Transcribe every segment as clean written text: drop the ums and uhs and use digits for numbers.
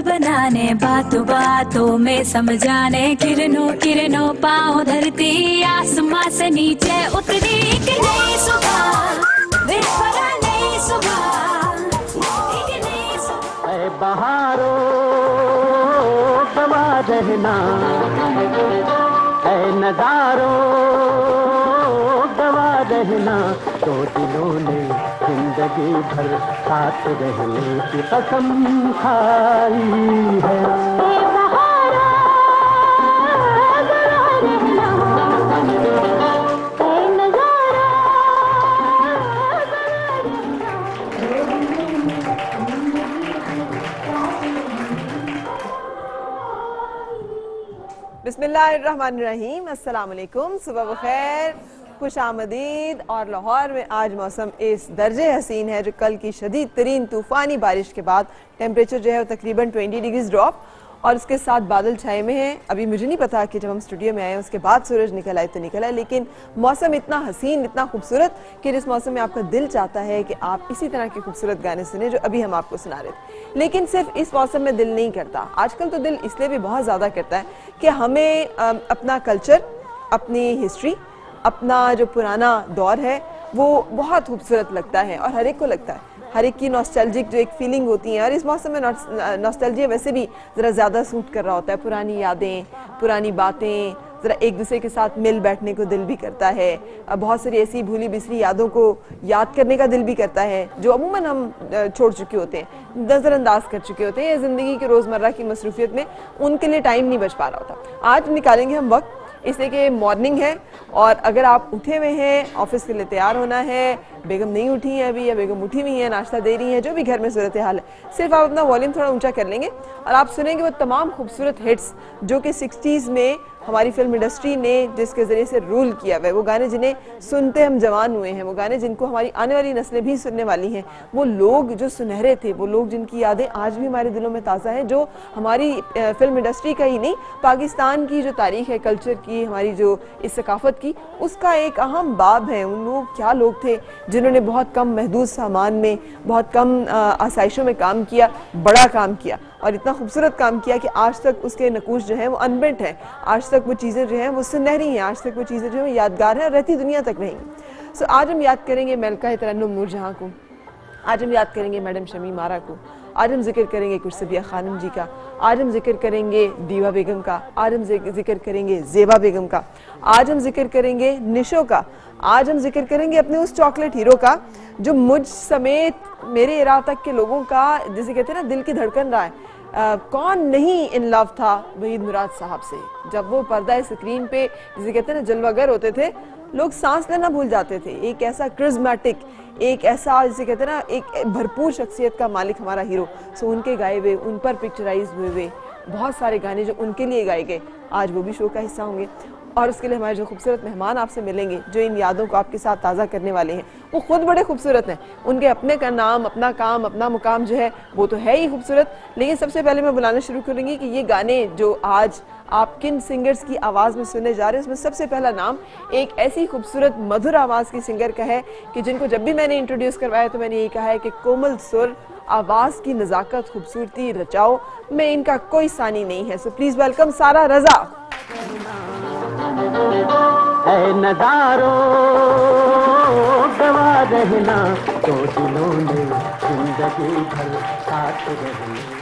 बनाने बातों बातों में समझाने, किरणों किरणों पाँव धरती, आसमां से नीचे उतरी एक नई सुबह, वे परा नई सुबह, एक नई सुबह। ऐ बहारों गवा रहना, ऐ नजारों गवा रहना, तो दिलों ने जिंदगी भर साथ रहने की कसम खाई है। बिस्मिल्लाहिर्रहमानिर्रहीम, अस्सलाम वालेकुम, सुबह बखैर, खुश आमदीद। और लाहौर में आज मौसम इस दर्जे हसीन है जो कल की शदीद तरीन तूफ़ानी बारिश के बाद टेम्परेचर जो है वो तकरीबन 20 डिग्री ड्रॉप और उसके साथ बादल छाए में हैं। अभी मुझे नहीं पता कि जब हम स्टूडियो में आए उसके बाद सूरज निकल आए तो निकल आए, लेकिन मौसम इतना हसीन, इतना खूबसूरत कि जिस मौसम में आपका दिल चाहता है कि आप इसी तरह के खूबसूरत गाने सुने जो अभी हम आपको सुना रहे थे। लेकिन सिर्फ इस मौसम में दिल नहीं करता, आजकल तो दिल इसलिए भी बहुत ज़्यादा करता है कि हमें अपना कल्चर, अपनी हिस्ट्री, अपना जो पुराना दौर है वो बहुत खूबसूरत लगता है और हर एक को लगता है। हर एक की नॉस्टैल्जिक जो एक फीलिंग होती है, और इस मौसम में नॉस्टैल्जिया वैसे भी ज़रा ज़्यादा सूट कर रहा होता है। पुरानी यादें, पुरानी बातें, ज़रा एक दूसरे के साथ मिल बैठने को दिल भी करता है। बहुत सारी ऐसी भूली बिसरी यादों को याद करने का दिल भी करता है जो अमूमन हम छोड़ चुके होते हैं, नज़रअंदाज कर चुके होते हैं, ज़िंदगी की रोज़मर्रा की मसरूफियत में उनके लिए टाइम नहीं बच पा रहा होता। आज निकालेंगे हम वक्त, इसलिए कि मॉर्निंग है और अगर आप उठे हुए हैं, ऑफिस के लिए तैयार होना है, बेगम नहीं उठी है अभी या बेगम उठी हुई है, नाश्ता दे रही है, जो भी घर में सूरत हाल है, सिर्फ आप अपना वॉल्यूम थोड़ा ऊंचा कर लेंगे और आप सुनेंगे वो तमाम खूबसूरत हिट्स जो कि 60s में हमारी फिल्म इंडस्ट्री ने जिसके ज़रिए से रूल किया हुआ है। वो गाने जिन्हें सुनते हम जवान हुए हैं, वो गाने जिनको हमारी आने वाली नस्लें भी सुनने वाली हैं, वो लोग जो सुनहरे थे, वो लोग जिनकी यादें आज भी हमारे दिलों में ताज़ा हैं, जो हमारी फिल्म इंडस्ट्री का ही नहीं, पाकिस्तान की जो तारीख़ है, कल्चर की, हमारी जो इस सकाफ़त की, उसका एक अहम बाब है। उन लोग क्या लोग थे जिन्होंने बहुत कम महदूद सामान में, बहुत कम आसाइशों में काम किया, बड़ा काम किया और इतना खूबसूरत काम किया कि आज तक उसके नकूश जो हैं वो अनबिंट हैं, आज तक वो चीज़ें जो हैं वो सुनहरी हैं, आज तक वो चीज़ें जो हैं वो यादगार हैं और रहती दुनिया तक रहेंगी। सो आज हम याद करेंगे मलका तरन्नुम नूरजहां को, आज हम याद करेंगे मैडम शमी मारा को, आज हम जिक्र करेंगे कुर्सबिया खानम जी का, आज हम जिक्र करेंगे दीवा बेगम का, आज हम जिक्र करेंगे ज़ेबा बेगम का, आज हम जिक्र करेंगे निशो का, आज हम जिक्र करेंगे अपने उस चॉकलेट हीरो का जो मुझ समेत मेरे इरा तक के लोगों का, जिसे कहते हैं ना, दिल की धड़कन रहा है। कौन नहीं इन लव था वहीद मुराद साहब से। जब वो पर्दा स्क्रीन पे, जिसे कहते हैं ना, जलवागर होते थे, लोग सांस लेना भूल जाते थे। एक ऐसा क्रिज्मेटिक, एक ऐसा जिसे कहते हैं ना, एक भरपूर शख्सियत का मालिक हमारा हीरो। सो उनके गाए हुए, उन पर पिक्चराइज हुए बहुत सारे गाने जो उनके लिए गाए गए, आज वो भी शो का हिस्सा होंगे। और उसके लिए हमारे जो खूबसूरत मेहमान आपसे मिलेंगे जो इन यादों को आपके साथ ताज़ा करने वाले हैं, वो खुद बड़े खूबसूरत हैं। उनके अपने का नाम, अपना काम, अपना मुकाम जो है वो तो है ही खूबसूरत। लेकिन सबसे पहले मैं बुलाना शुरू करूँगी कि ये गाने जो आज आप किन सिंगर्स की आवाज़ में सुनने जा रहे हैं, उसमें सबसे पहला नाम एक ऐसी खूबसूरत मधुर आवाज़ की सिंगर का है कि जिनको जब भी मैंने इंट्रोड्यूस करवाया तो मैंने यही कहा है कि कोमल सुर, आवाज़ की नज़ाकत, खूबसूरती, रचाओ में इनका कोई सानी नहीं है। सो प्लीज़ वेलकम सारा रज़ा। ऐ नज़ारों गवा रहना, तो दिलों ने जिंदगी भर साथ रहने।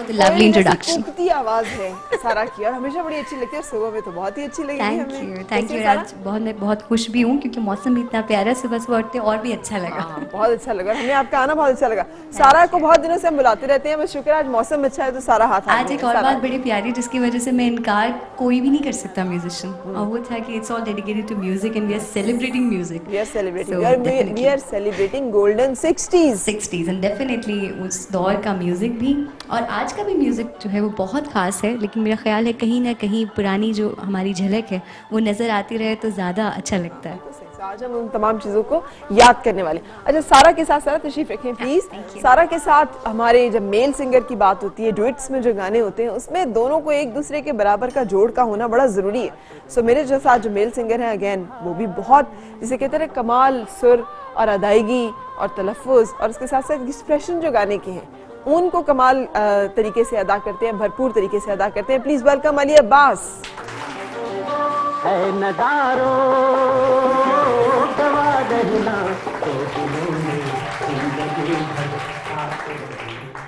Lovely introduction. कूकती आवाज है सारा की और हमेशा बड़ी अच्छी लगती है, सुबह में तो बहुत ही अच्छी लगी हमें। Thank you. आज मैं बहुत खुश भी हूँ क्योंकि मौसम भी इतना प्यारा, सुबह सुबह उठते और भी अच्छा लगा। बहुत अच्छा लगा, हमें आपका आना बहुत अच्छा लगा। सारा को बहुत दिनों से हम बुलाते रहते हैं, बस शुक्र आज मौसम अच्छा है तो सारा हाथ। आज एक और बात बड़ी प्यारी जिसकी वजह से मैं इनकार कोई भी नहीं कर सकता म्यूजिशियन, और वो था कि it's all dedicated to music and we are celebrating music. We are celebrating golden 60s and definitely उस दौर का म्यूजिक भी और आज का भी म्यूज़िक जो है वो बहुत ख़ास है। लेकिन मेरा ख्याल है कहीं ना कहीं पुरानी जो हमारी झलक है वो नज़र आती रहे तो ज़्यादा अच्छा लगता है। आज हम उन तमाम चीज़ों को याद करने वाले। अच्छा, सारा के साथ सारा तशरीफ रखें प्लीज़। सारा के साथ हमारे जब मेल सिंगर की बात होती है, डुएट्स में जो गाने होते हैं उसमें दोनों को एक दूसरे के बराबर का जोड़ का होना बड़ा ज़रूरी है। सो मेरे जो साथ जो मेल सिंगर हैं, अगेन वो भी बहुत, जिसे कहते हैं कमाल सुर और अदायगी और तलफ़ुज़ और उसके साथ साथ एक्सप्रेशन जो गाने के हैं उनको कमाल तरीके से अदा करते हैं, भरपूर तरीके से अदा करते हैं। Please welcome Ali Abbas. है नजारो गवा रहना तो दिलों में जिंदगी भर आते रहना।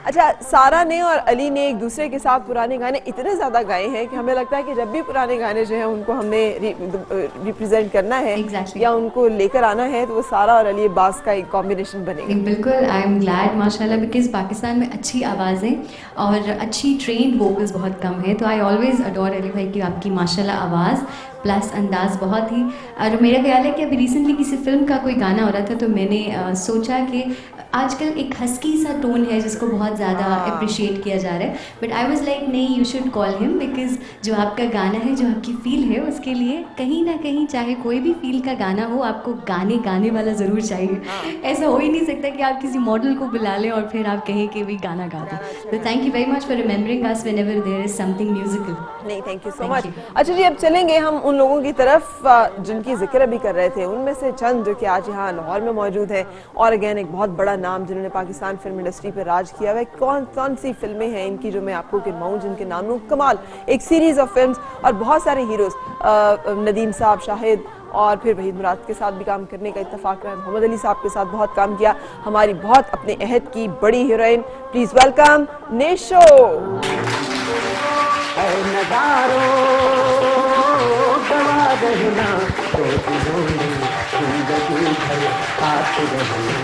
अच्छा, सारा ने और अली ने एक दूसरे के साथ पुराने गाने इतने ज़्यादा गाए हैं कि हमें लगता है कि जब भी पुराने गाने जो हैं उनको हमने रिप्रेजेंट करना है Exactly. या उनको लेकर आना है तो वो सारा और अली अब्बास का एक कॉम्बिनेशन बनेगा। बिल्कुल, आई एम ग्लैड माशाल्लाह, बिकॉज पाकिस्तान में अच्छी आवाज़ें और अच्छी ट्रेंड वोकल्स बहुत कम है। तो आई ऑलवेज अडोर अली भाई की आपकी माशाल्लाह आवाज़ प्लस अंदाज बहुत ही। और मेरा ख्याल है कि अभी रिसेंटली किसी फिल्म का कोई गाना हो रहा था तो मैंने सोचा कि आजकल एक हस्की सा टोन है जिसको बहुत ज़्यादा अप्रिशिएट किया जा रहा है, बट आई वाज लाइक नहीं, you should call him, because जो आपका गाना है, जो आपकी फील है, उसके लिए कहीं ना कहीं चाहे कोई भी फील का गाना हो, आपको गाने वाला ज़रूर चाहिए। ऐसा हो ही नहीं सकता कि आप किसी मॉडल को बुला लें और फिर आप कहें कि भी गाना गा दो। तो thank you very much for remembering us whenever there is something musical. नहीं, thank you so Thank much. you. अच्छा जी, अब चलेंगे हम उन लोगों की तरफ जिनकी जिक्र अभी कर रहे थे, उनमें से चंद जो कि आज यहाँ लाहौर में मौजूद हैं और अगेन एक बहुत बड़ा नाम जिन्होंने पाकिस्तान फिल्म इंडस्ट्री पर राज किया हुआ है। कौन कौन सी फिल्में हैं इनकी जो मैं आपको गिनवाऊं, जिनके नाम लूं? कमाल, एक सीरीज ऑफ फिल्म्स और बहुत सारे हीरोज, नदीम साहब, शाहिद और फिर वहीद मुराद के साथ भी काम करने का इत्तेफाक रहा, मोहम्मद अली साहब के साथ बहुत काम किया, हमारी बहुत अपने अहद की बड़ी हीरोइन। Please welcome नेशो। है नजारो गवा रहना तो दिलों में जिंदगी भर आते रहना।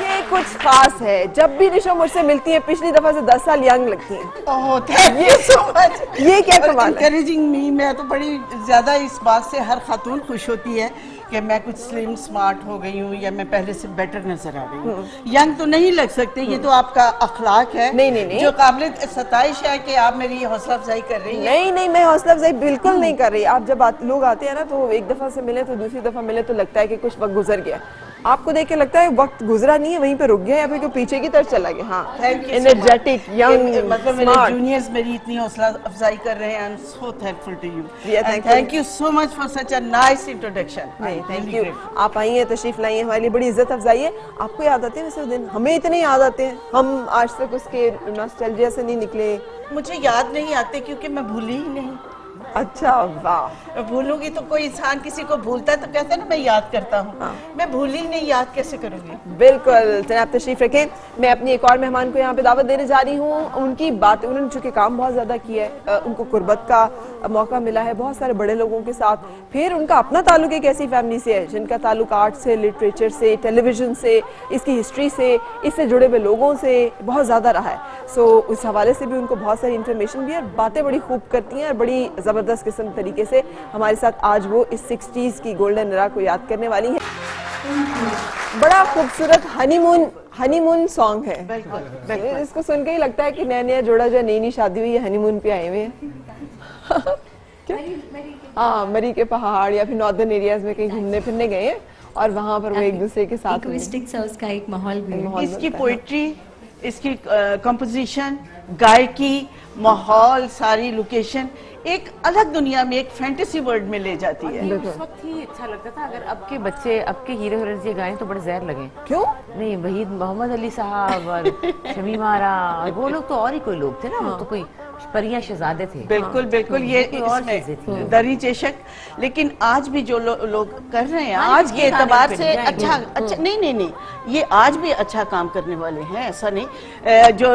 ये कुछ खास है, जब भी निशो मुझसे मिलती है पिछली दफा से 10 साल यंग लगती हैं। ओह, थैंक यू सो मच। ये क्या कमाल है? एनकरेजिंग मी। मैं तो बड़ी ज्यादा इस बात से हर खातून खुश होती है कि मैं कुछ स्लिम स्मार्ट हो गई हूँ या मैं पहले से बेटर नजर आ गई हूँ। यंग तो नहीं लग सकते, ये तो आपका अखलाक है। नहीं। जो काबिल सताइश है कि आप मेरी हौसला अफजाई कर रही हैं। नहीं, मैं हौसला अफजाई बिल्कुल नहीं कर रही। आप जब लोग आते हैं ना तो एक दफा से मिले तो दूसरी दफा मिले तो लगता है कि कुछ वक्त गुजर गया। आपको देख के लगता है वक्त गुजरा नहीं है, वहीं पे रुक गया या फिर कोई पीछे की तरफ चला गया। हाँ, थैंक यू। एनर्जेटिक, यंग, मतलब मेरे जूनियर्स मेरी इतनी हौसला अफजाई कर रहे हैं। I am so thankful to you and thank you so much for such a nice introduction. नहीं, थैंक यू। आप आई हैं, तशरीफ लाई हैं, हमारे लिए बड़ी इज्जत अफजाई है। आपको याद आते हैं वैसे दिन? हमें इतने याद आते हैं, हम आज तक उसके नॉस्टैल्जिया से नहीं निकले। मुझे याद नहीं आते क्योंकि मैं भूली ही नहीं। अच्छा, वाह। भूलूंगी तो कोई इंसान किसी को भूलता है तो कहते हैं ना मैं याद करता हूँ। मैं भूली नहीं, याद कैसे करूँगी? बिल्कुल। जनाब तशरीफ रखें। मैं अपनी एक और मेहमान को यहाँ पे दावत देने जा रही हूँ। उनकी बात, उन्होंने चूंकि काम बहुत ज्यादा किया है, उनको कुर्बत का मौका मिला है बहुत सारे बड़े लोगों के साथ। फिर उनका अपना ताल्लुक एक ऐसी फैमिली से है जिनका ताल्लुक आर्ट से, लिटरेचर से, टेलीविजन से, इसकी हिस्ट्री से, इससे जुड़े हुए लोगों से बहुत ज्यादा रहा है। सो उस हवाले से भी उनको बहुत सारी इन्फॉर्मेशन भी है और बातें बड़ी खूब करती हैं और बड़ी जबरदस्त किस्म तरीके से हमारे साथ आज वो इस 60s की गोल्डन एरा को याद करने वाली है। बड़ा खूबसूरत हनीमून सॉन्ग है। बिल्कुल। इसको सुन के ही लगता है कि नया जोड़ा जो नई शादी हुई है हनीमून पे आए हुए हैं। हाँ, मरी के पहाड़ या फिर नॉर्दर्न एरियाज में कहीं घूमने फिरने गए हैं और वहाँ पर वो एक दूसरे के साथ उसका एक माहौल भी है। इसकी पोइट्री, इसकी कंपोजिशन, गायकी, माहौल, सारी लोकेशन एक अलग दुनिया में, एक फैंटेसी वर्ल्ड में ले जाती है। उस वक्त ही अच्छा लगता था। अगर अब के बच्चे, अब के हीरो हीरोइंस ये गाएं तो बड़े जहर लगे। क्यों? नहीं, वहीद मोहम्मद अली साहब और शमीम आरा और वो लोग तो और ही कोई लोग थे ना। वो तो कोई परियां शहजादे थे। बिल्कुल बिल्कुल। ये इसमें दरी चेशक। लेकिन आज भी जो लोग कर रहे हैं आज के एतबार से अच्छा नहीं, ये आज भी अच्छा काम करने वाले हैं, ऐसा नहीं। जो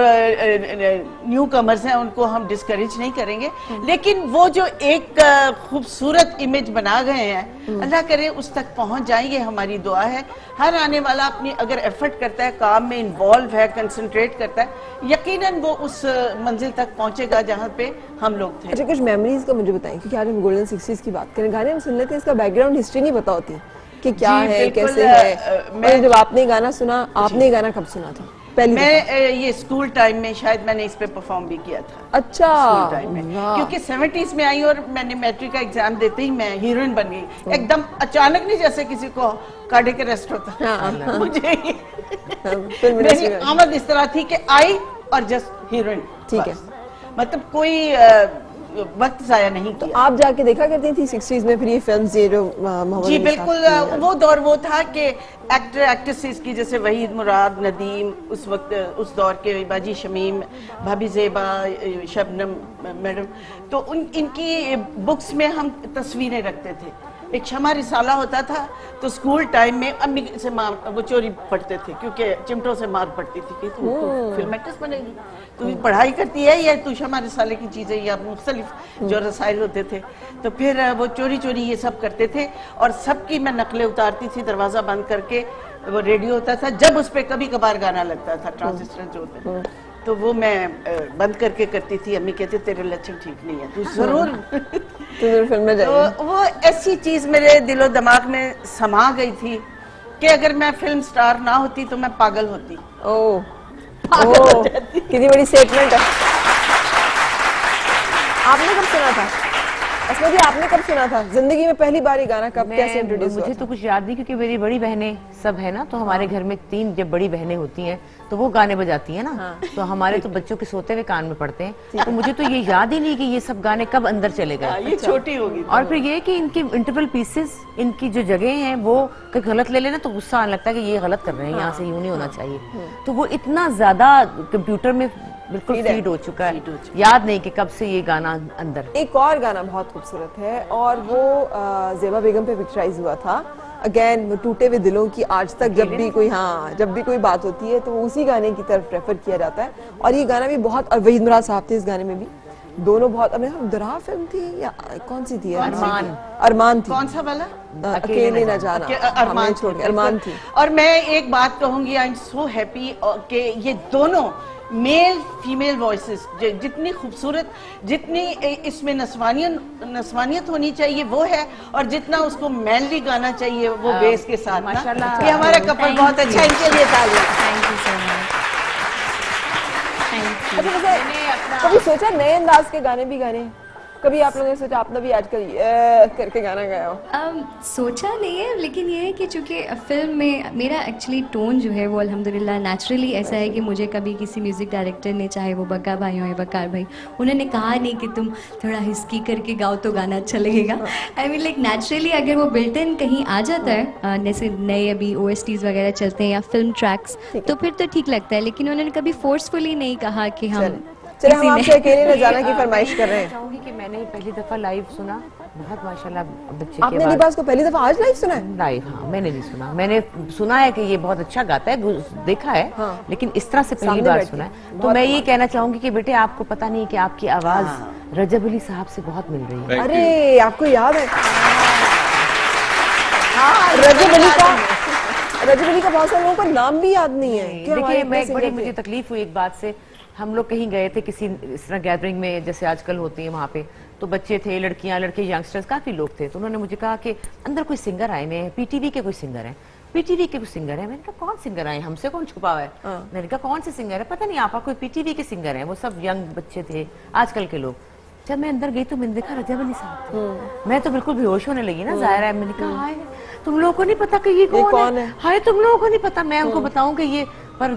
न्यू कमर्स हैं उनको हम डिस्करेज नहीं करेंगे, लेकिन वो जो एक खूबसूरत इमेज बना गए हैं, अल्लाह करे उस तक पहुंच जाएंगे। हमारी दुआ है हर आने वाला अपनी अगर एफर्ट करता है, काम में इन्वॉल्व है, कंसंट्रेट करता है, यकीनन वो उस मंजिल तक पहुंचेगा जहाँ पे हम लोग थे। अच्छा, कुछ मेमोरीज का मुझे बताएं, क्योंकि आज हम गोल्डन 60s की बात करें, गाने हम सुन लेते हैं, इसका बैकग्राउंड हिस्ट्री नहीं पता होती कि क्या है, कैसे है। मैं जब आपने गाना सुना, आपने गाना कब सुना था? मैं ये स्कूल टाइम में शायद मैंने इस पे परफॉर्म भी किया था। अच्छा, स्कूल टाइम में, क्योंकि 70s में आई और मैंने मैट्रिक का एग्जाम देते ही मैं हीरोइन बन गई एकदम अचानक, नहीं जैसे किसी को कार्डियक अरेस्ट होता। मुझे मेरी आमद इस तरह थी कि आई और जस्ट हीरोइन। ठीक है। मतलब कोई वक्त जाया नहीं तो किया। आप जाके देखा करती थी 60s में फिर ये फिल्म्स, ये जो मोहम्मद जी अली बिल्कुल, साहब की, वो दौर वो था कि एक्टर एक्ट्रेसेस की जैसे वहीद मुराद, नदीम, उस वक्त उस दौर के बाजी शमीम, भाभी ज़ेबा, शबनम मैडम, तो इनकी बुक्स में हम तस्वीरें रखते थे। एक क्षमा रिसाला होता था तो स्कूल टाइम में अम्मी से मार वो चोरी पढ़ते थे क्योंकि चिमटों से मार पड़ती थी कि तू फिल्म एक्ट्रेस बनेगी, तू पढ़ाई करती है या तू क्षमा रिसाले की चीजें या मुख्तलिफ जो रसाइल होते थे। तो फिर वो चोरी चोरी ये सब करते थे और सबकी मैं नकलें उतारती थी, दरवाजा बंद करके। वो रेडियो होता था, जब उस पर कभी कभार गाना लगता था, ट्रांजिस्टर जो होते थे, तो वो मैं बंद करके करती थी। अम्मी कहती तेरे लक्षण ठीक नहीं है, तू जरूर फिल्म में जाएगी। तो वो ऐसी चीज मेरे दिलो दिमाग में समा गई थी कि अगर मैं फिल्म स्टार ना होती तो मैं पागल होती। ओह कितनी बड़ी स्टेटमेंट है। आपने कब सुना था? असमा जी आपने कब सुना था जिंदगी में पहली बार ये गाना? कब, कैसे इंट्रोड्यूस हुआ? मुझे तो कुछ याद नहीं क्योंकि मेरी बड़ी बहनें सब है ना, तो हमारे घर में 3 जब बड़ी बहनें होती हैं तो वो गाने बजाती हैं ना, तो हमारे तो बच्चों के सोते हुए कान में पड़ते हैं, तो मुझे तो ये याद ही नहीं कि ये सब गाने कब अंदर चले गए। ये छोटी होगी। और फिर ये कि इनके इंटरवल पीसेस, इनकी जो जगह हैं वो कहीं गलत ले लेना तो गुस्सा आने लगता है कि ये गलत कर रहे हैं, यहाँ से यूं नहीं होना चाहिए। तो वो इतना ज्यादा कंप्यूटर में बिल्कुल फीड हो चुका है, याद नहीं कि कब से ये गाना अंदर। एक और गाना बहुत खूबसूरत है और वो ज़ेबा बेगम पे पिक्चराइज हुआ था। अगेन वो टूटे हुए दिलों की आज तक जब भी कोई जब भी कोई बात होती है तो उसी गाने की तरफ रेफर किया जाता है। और ये गाना भी बहुत, और वहीद मुराद साहब थे इस गाने में भी, दोनों बहुत। दरा फिल्म थी या कौन सी थी? अरमान थी। कौन सा वाला? अकेले न जाना, अरमान छोड़ के अरमान थी। और मैं एक बात कहूंगी, आई एम सो हैप्पी कि ये दोनों मेल फीमेल वॉइसेस जितनी खूबसूरत, जितनी इसमें नस्वानियत होनी चाहिए वो है, और जितना उसको मैनली गाना चाहिए वो बेस के साथ। माशाल्लाह, ये हमारा कपल बहुत अच्छा, इनके लिए तालियां। Thank you so much. अच्छा, वैसे कभी सोचा नए अंदाज के गाने भी गाने? कभी आप लोगों ने सोचा आपने भी आजकल करके गाना गाया हो? सोचा नहीं है, लेकिन ये है कि चूंकि फिल्म में मेरा एक्चुअली टोन जो है वो अल्हम्दुलिल्लाह नेचुरली ऐसा है कि मुझे कभी किसी म्यूज़िक डायरेक्टर ने, चाहे वो बक्का भाई हो या बक्कार भाई, उन्होंने कहा नहीं कि तुम थोड़ा हिस्की करके गाओ तो गाना अच्छा लगेगा। आई मीन लाइक नेचुरली अगर वो बिल्ट इन कहीं आ जाता है, जैसे नए अभी OSTs वगैरह चलते हैं या फिल्म ट्रैक्स, तो फिर तो ठीक लगता है, लेकिन उन्होंने कभी फोर्सफुली नहीं कहा कि हम चलो हम आपसे अकेले न जाना की फरमाइश कर रहे हैं। चाहूंगी कि मैंने पहली दफा लाइव सुना, बहुत माशाल्लाह बच्चे आपने लिबास को पहली दफा आज लाइव सुना है? लाइव? हाँ, मैंने नहीं सुना, मैंने सुना है कि ये बहुत अच्छा गाता है, देखा है, लेकिन इस तरह से पहली बार सुना है। तो मैं ये कहना चाहूंगी कि बेटे आपको पता नहीं कि आपकी आवाज रजब अली साहब से बहुत मिल रही है। अरे आपको याद है रजब अली का बहुत सारे लोगों को नाम भी याद नहीं है। देखिए मैं बड़ी मुझे तकलीफ हुई एक बात से, हम लोग कहीं गए थे किसी इस तरह गैदरिंग में जैसे आजकल होती है, वहाँ पे तो बच्चे थे, लड़कियां, लड़के, यंगस्टर्स, काफी लोग थे। तो उन्होंने मुझे कहा कि अंदर कोई सिंगर आए हैं, PTV के कोई सिंगर हैं, PTV के कोई सिंगर है। मैंने कहा कौन सिंगर आए, हमसे कौन छुपा हुआ है? मैंने कहा कौन से सिंगर है? पता नहीं आपा, कोई PTV के सिंगर है। वो सब यंग बच्चे थे, आजकल के लोग। जब मैं अंदर गई तो मैंने देखा रजब अली साहब, मैं तो बिल्कुल बेहोश होने लगी ना, जाहिर है। मैंने कहा हाय तुम लोगों को नहीं पता कि ये कौन है? हाय तुम लोगों को नहीं पता, मैं उनको बताऊं कि ये, पर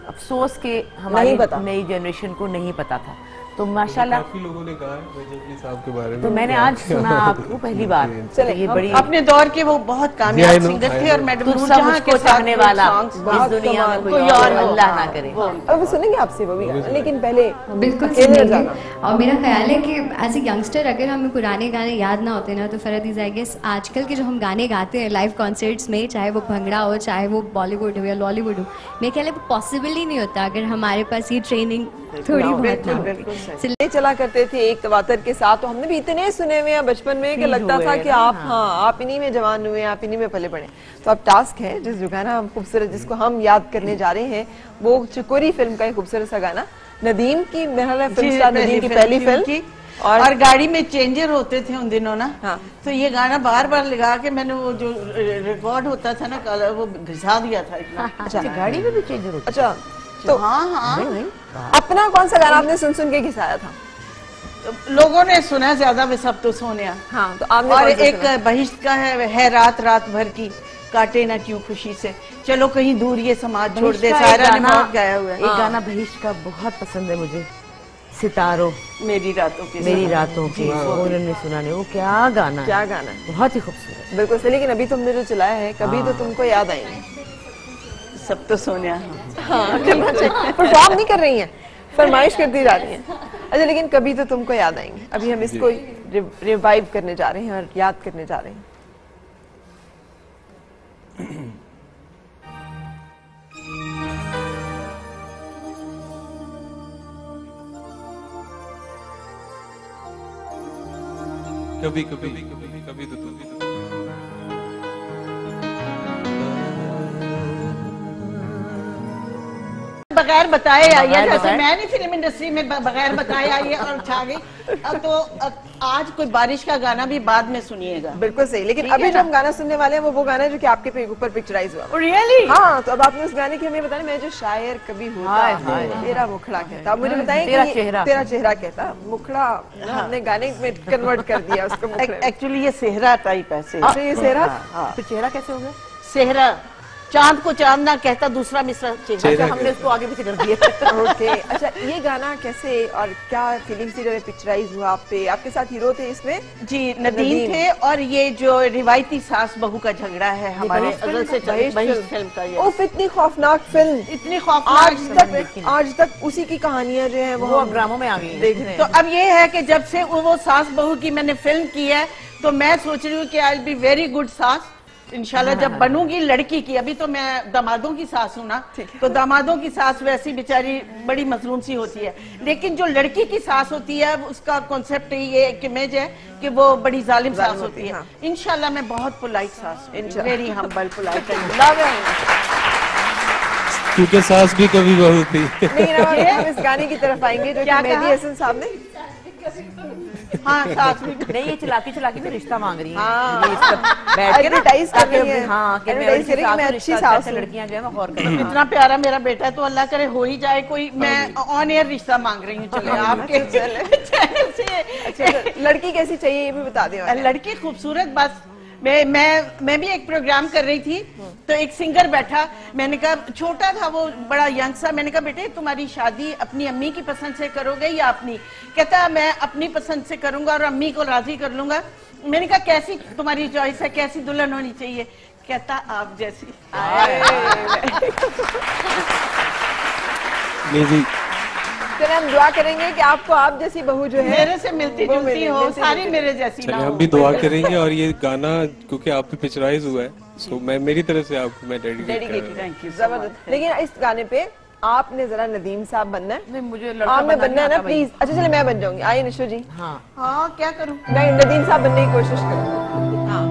अफसोस के हमारी नई जनरेशन को नहीं पता था। तो माशाल्लाह काफी लोगों ने कहा है रजब अली साहब के बारे में, तो मैंने आज सुना आपको पहली बार। चले ये बड़ी अपने दौर के वो बहुत कामयाब सिंगर थे, और मैडम नूरजहां के चाहने वाला इस दुनिया में कोई और अल्लाह ना करे। अब सुनेंगे आपसे वो भी गाना, लेकिन पहले बिल्कुल सुनेंगे। और मेरा ख्याल है कि एज ए यंगस्टर अगर हमें पुराने गाने याद ना होते ना, तो फरहत इज आई गेस आजकल के जो हम गाने गाते हैं लाइव कॉन्सर्ट्स में, चाहे वो भंगड़ा हो, चाहे वो बॉलीवुड हो या लॉलीवुड हो, मेरे ख्याल है वो पॉसिबल ही नहीं होता अगर हमारे पास ये ट्रेनिंग थोड़ी बहुत ना होती। चला करते थे एक तवातर के साथ, तो हमने भी इतने सुने हुए हैं बचपन में कि लगता था कि आप इन्हीं में जवान हुए, आप इन्हीं में पले पड़े। तो अब टास्क है जिस जो गाना हम खूबसूरत जिसको हम याद करने जा रहे हैं, वो चकोरी फिल्म का एक खूबसूरत सा गाना, नदीम की, मेरा फिल्म स्टार नदीम की पहली फिल्म, और गाड़ी में चेंजर होते थे उन दिनों ना। तो ये गाना बार बार लगा के मैंने वो जो रिकॉर्ड होता था ना, वो घिसा दिया था इतना। अच्छा, गाड़ी में भी चेंजर होता? अच्छा, तो अपना कौन सा गाना आपने सुन सुन के घिसाया था? लोगों ने सुना ज्यादा, वे सब तो सोनिया। हाँ, तो आपने और एक बहिश्त का है रात रात भर की, काटे ना क्यों खुशी से, चलो कहीं दूर ये समाज छोड़ दे, सारा ने बहुत गाया हुआ है। एक गाना बहिश्त का बहुत पसंद है मुझे, सितारों मेरी रातों की वो उन्होंने सुना नहीं, वो क्या गाना है, क्या गाना है, बहुत ही खूबसूरत। बिल्कुल सही। लेकिन अभी तुमने जो चलाया है कभी तो तुमको याद आएंगे, सब तो सोनिया परफॉर्म नहीं कर रही हैं, फरमाइश करती जा रही हैं। अच्छा, लेकिन कभी तो तुमको याद आएंगे, अभी हम इसको रिवाइव करने जा रहे हैं और याद करने जा रहे हैं। कभी कभी कभी तो तुम बगैर बताए आई है, जैसे मैं नहीं फिल्म इंडस्ट्री में बगैर बताए आई है और छा गई। तो आज कोई बारिश का गाना भी बाद में सुनिएगा। बिल्कुल सही। लेकिन अभी जो हम गाना सुनने वाले हैं वो गाना है जो कि आपके ऊपर पिक्चराइज हुआ। रियली? हाँ, तो अब आपने उस गाने की हमें बताया, मैं जो शायर कभी होता तेरा मुखड़ा कहता। अब मुझे बताएं तेरा चेहरा कहता, मुखड़ा हमने गाने में कन्वर्ट कर दिया उसको। एक्चुअली ये सेहरा टाइप है। ये सेहरा, फिर चेहरा कैसे हो गया? सेहरा, चांद को चांद ना कहता, दूसरा मिसरा चेहरा। अच्छा, हमने उसको आगे पीछे कर दिया। ओके, अच्छा, ये गाना कैसे और क्या फीलिंग्स थी जब पिक्चराइज हुआ आप पे? आपके साथ हीरो थे इसमें? जी, नदीम थे। और ये जो रिवायती सास बहू का झगड़ा है हमारे अजल से फिल्म का, ये उफ, इतनी खौफनाक फिल्म, इतनी खौफनाक, आज तक उसी की कहानियां जो है वो अब ड्रामों में आ गई देखने। तो अब ये है कि जब से वो सास बहू की मैंने फिल्म की है, तो मैं सोच रही हूँ कि I will be very good सास इंशाल्लाह जब बनूंगी लड़की की। अभी तो मैं दामादों की सास हूं ना, तो दामादों की सास वैसी बेचारी बड़ी मजलूम सी होती है, लेकिन जो लड़की की सास होती है उसका कॉन्सेप्ट ये एक इमेज है कि वो बड़ी जालिम सास होती है। इंशाल्लाह मैं बहुत पोलाइट सास, वेरी हम्बल पोलाइट। क्योंकि सास भी कभी बहू थी। लेकिन अब हम इस गाने की तरफ आएंगे जो कि मेहदी हसन साहब ने। हाँ, सास भी नहीं, ये चलाती चलाती में रिश्ता मांग रही है। एडवर्टाइज कर रही है। हाँ, कि मैं अच्छी सास, लड़कियां जो है मैं गौर करूँ। इतना प्यारा मेरा बेटा है, तो अल्लाह करे हो ही जाए कोई। मैं ऑन एयर रिश्ता मांग रही हूँ। चले आपके चैनल से। अच्छा, लड़की कैसी चाहिए ये भी बता दें। लड़की खूबसूरत, बस मैं भी एक प्रोग्राम कर रही थी, तो एक सिंगर बैठा, मैंने कहा, छोटा था वो, बड़ा यंग सा, मैंने कहा बेटे तुम्हारी शादी अपनी अम्मी की पसंद से करोगे या अपनी? कहता मैं अपनी पसंद से करूंगा और अम्मी को राजी कर लूंगा। मैंने कहा कैसी तुम्हारी चॉइस है, कैसी दुल्हन होनी चाहिए? कहता आप जैसी। नहीं जी, चलिए हम दुआ करेंगे कि आपको आप जैसी बहू जो है मेरे से मिलती जुलती हो, सारी मेरे जैसी ना चलिए हो। हम भी दुआ करेंगे। और ये गाना क्योंकि आप पे पिक्चराइज हुआ है, सो मैं मेरी तरफ से आपको मैं डेडिकेट कर रहा हूं। जबरदस्त। लेकिन इस गाने पे आपने जरा नदीम साहब बनना है। नहीं, मुझे आपने बनना है ना, प्लीज। अच्छा चलिए मैं बन जाऊंगी। आइए निशो जी। हाँ, क्या करूँ? मैं नदीम साहब बनने की कोशिश करूँ। हाँ,